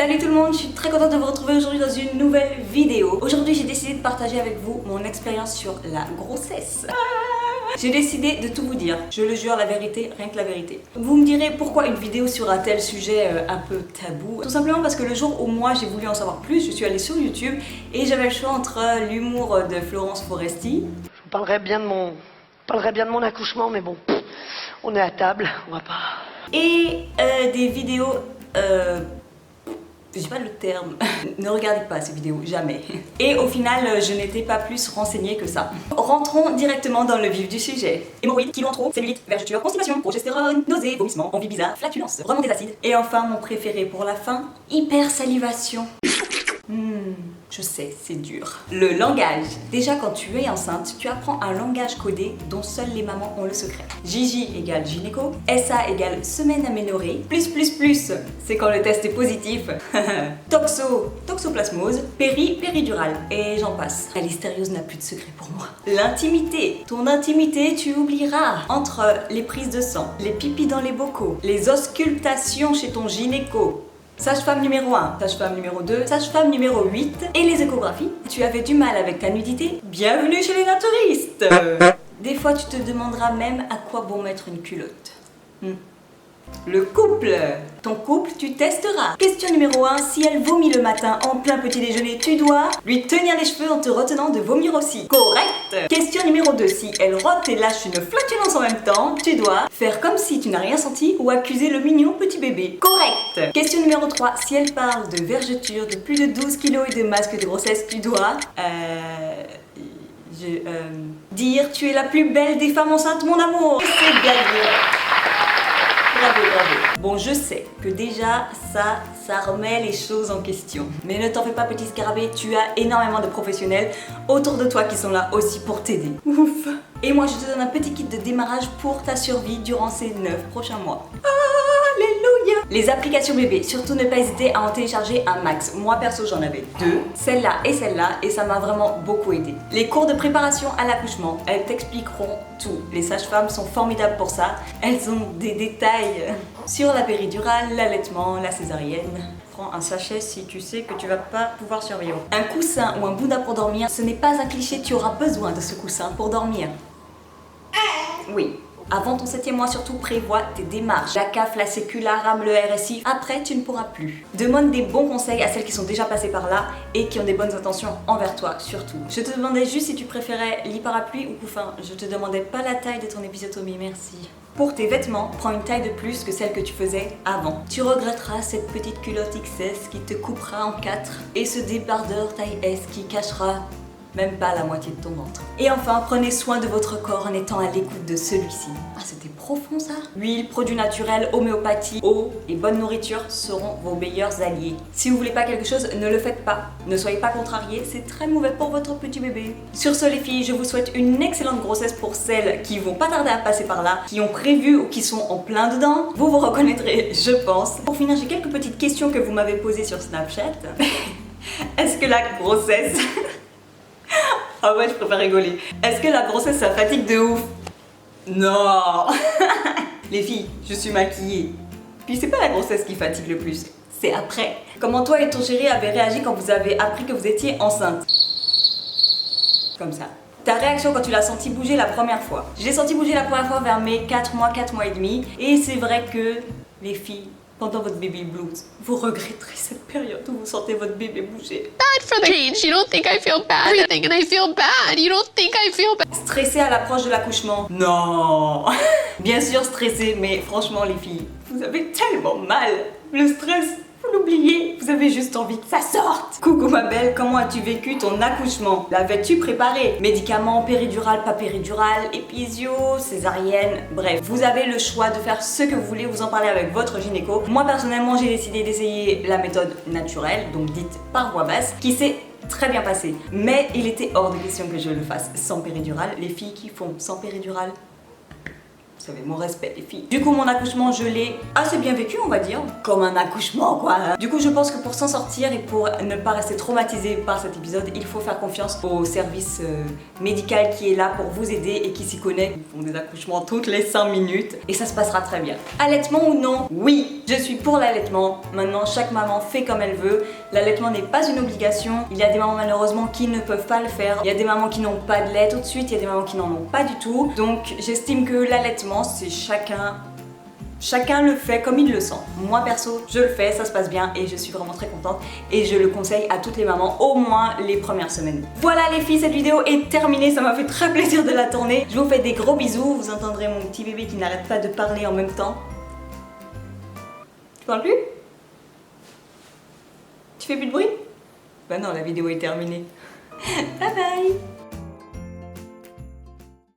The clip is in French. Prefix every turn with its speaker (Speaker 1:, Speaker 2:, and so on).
Speaker 1: Salut tout le monde, je suis très contente de vous retrouver aujourd'hui dans une nouvelle vidéo. Aujourd'hui j'ai décidé de partager avec vous mon expérience sur la grossesse. J'ai décidé de tout vous dire, je le jure, la vérité, rien que la vérité. Vous me direz pourquoi une vidéo sur un tel sujet un peu tabou. Tout simplement parce que le jour où moi j'ai voulu en savoir plus, je suis allée sur YouTube et j'avais le choix entre l'humour de Florence Foresti.
Speaker 2: Je vous parlerai bien de mon accouchement, mais bon, on est à table, on va pas...
Speaker 1: Et des vidéos... je sais pas le terme. Ne regardez pas ces vidéos, jamais. Et au final, je n'étais pas plus renseignée que ça. Rentrons directement dans le vif du sujet. Hémorroïdes, kilos en trop, cellulite, vergeture, constipation, progestérone, nausées, vomissements, envie bizarre, flatulence, remontée d'acide. Et enfin, mon préféré pour la fin, hypersalivation. Je sais, c'est dur. Le langage. Déjà, quand tu es enceinte, tu apprends un langage codé dont seules les mamans ont le secret. JJ égale gynéco, SA égale semaine aménorrhée, c'est quand le test est positif, toxoplasmose, péridurale, et j'en passe. La listériose n'a plus de secret pour moi. L'intimité. Ton intimité, tu oublieras. Entre les prises de sang, les pipis dans les bocaux, les auscultations chez ton gynéco, sage-femme numéro 1, sage-femme numéro 2, sage-femme numéro 8 et les échographies. Tu avais du mal avec ta nudité? Bienvenue chez les naturistes. Des fois tu te demanderas même à quoi bon mettre une culotte. Le couple. Ton couple, tu testeras. Question numéro 1, si elle vomit le matin en plein petit déjeuner, tu dois lui tenir les cheveux en te retenant de vomir aussi. Correct. Question numéro 2, si elle rote et lâche une flatulence en même temps, tu dois faire comme si tu n'as rien senti ou accuser le mignon petit bébé. Correct. Question numéro 3, si elle parle de vergeture, de plus de 12 kilos et de masque de grossesse, tu dois... dire tu es la plus belle des femmes enceintes, mon amour. C'est bien dit. Bravo. Bon, je sais que déjà, ça remet les choses en question. Mais ne t'en fais pas, petit scarabée, tu as énormément de professionnels autour de toi qui sont là aussi pour t'aider. Ouf. Et moi, je te donne un petit kit de démarrage pour ta survie durant ces 9 prochains mois. Alléluia. Les applications bébés, surtout ne pas hésiter à en télécharger un max. Moi perso j'en avais 2, celle-là, et ça m'a vraiment beaucoup aidé. Les cours de préparation à l'accouchement, elles t'expliqueront tout. Les sages-femmes sont formidables pour ça. Elles ont des détails sur la péridurale, l'allaitement, la césarienne. Prends un sachet si tu sais que tu vas pas pouvoir survivre. Un coussin ou un bouddha pour dormir, ce n'est pas un cliché, tu auras besoin de ce coussin pour dormir. Oui. Avant ton 7e mois, surtout prévois tes démarches. La CAF, la Sécu, la RAM, le RSI. Après, tu ne pourras plus. Demande des bons conseils à celles qui sont déjà passées par là et qui ont des bonnes intentions envers toi, surtout. Je te demandais juste si tu préférais lit parapluie ou couffin. Je te demandais pas la taille de ton épisiotomie, merci. Pour tes vêtements, prends une taille de plus que celle que tu faisais avant. Tu regretteras cette petite culotte XS qui te coupera en 4 et ce débardeur taille S qui cachera même pas la moitié de ton ventre. Et enfin, prenez soin de votre corps en étant à l'écoute de celui-ci. Ah, c'était profond ça. Huile, produits naturels, homéopathie, eau et bonne nourriture seront vos meilleurs alliés. Si vous voulez pas quelque chose, ne le faites pas. Ne soyez pas contrariés, c'est très mauvais pour votre petit bébé. Sur ce les filles, je vous souhaite une excellente grossesse pour celles qui vont pas tarder à passer par là, qui ont prévu ou qui sont en plein dedans. Vous vous reconnaîtrez, je pense. Pour finir, j'ai quelques petites questions que vous m'avez posées sur Snapchat. Est-ce que la grossesse... Ah ouais, je préfère rigoler. Est-ce que la grossesse, ça fatigue de ouf? Non. Les filles, je suis maquillée. Puis c'est pas la grossesse qui fatigue le plus, c'est après. Comment toi et ton chéri avez réagi quand vous avez appris que vous étiez enceinte? Comme ça. Ta réaction quand tu l'as senti bouger la première fois? Je l'ai senti bouger la première fois vers mes 4 mois et demi. Et c'est vrai que les filles, pendant votre baby blues, vous regretterez cette période où vous sentez votre bébé bouger.
Speaker 3: Bad for the change. You don't think I feel bad. Everything and I feel bad. You don't think I feel bad.
Speaker 1: Stressé à l'approche de l'accouchement? Non. Bien sûr stressé, mais franchement les filles, vous avez tellement mal. Le stress, vous l'oubliez, vous avez juste envie que ça sorte. Coucou ma belle, comment as-tu vécu ton accouchement? L'avais-tu préparé? Médicaments, péridurale, pas péridurale, épisio, césarienne, bref. Vous avez le choix de faire ce que vous voulez, vous en parler avec votre gynéco. Moi personnellement, j'ai décidé d'essayer la méthode naturelle, donc dite par voie basse, qui s'est très bien passé. Mais il était hors de question que je le fasse sans péridurale. Les filles qui font sans péridurale, Vous savez, mon respect les filles. Du coup mon accouchement je l'ai assez bien vécu on va dire. Comme un accouchement quoi. Du coup je pense que pour s'en sortir et pour ne pas rester traumatisé par cet épisode, il faut faire confiance au service médical qui est là pour vous aider et qui s'y connaît. Ils font des accouchements toutes les 5 minutes et ça se passera très bien. Allaitement ou non? Oui, je suis pour l'allaitement. Maintenant chaque maman fait comme elle veut. L'allaitement n'est pas une obligation. Il y a des mamans malheureusement qui ne peuvent pas le faire. Il y a des mamans qui n'ont pas de lait tout de suite. Il y a des mamans qui n'en ont pas du tout. Donc j'estime que l'allaitement c'est chacun le fait comme il le sent. Moi perso, je le fais, ça se passe bien et je suis vraiment très contente et je le conseille à toutes les mamans, au moins les premières semaines. Voilà les filles, cette vidéo est terminée, ça m'a fait très plaisir de la tourner. Je vous fais des gros bisous, vous entendrez mon petit bébé qui n'arrête pas de parler en même temps. Tu parles plus? Tu fais plus de bruit? Bah non, la vidéo est terminée. Bye bye.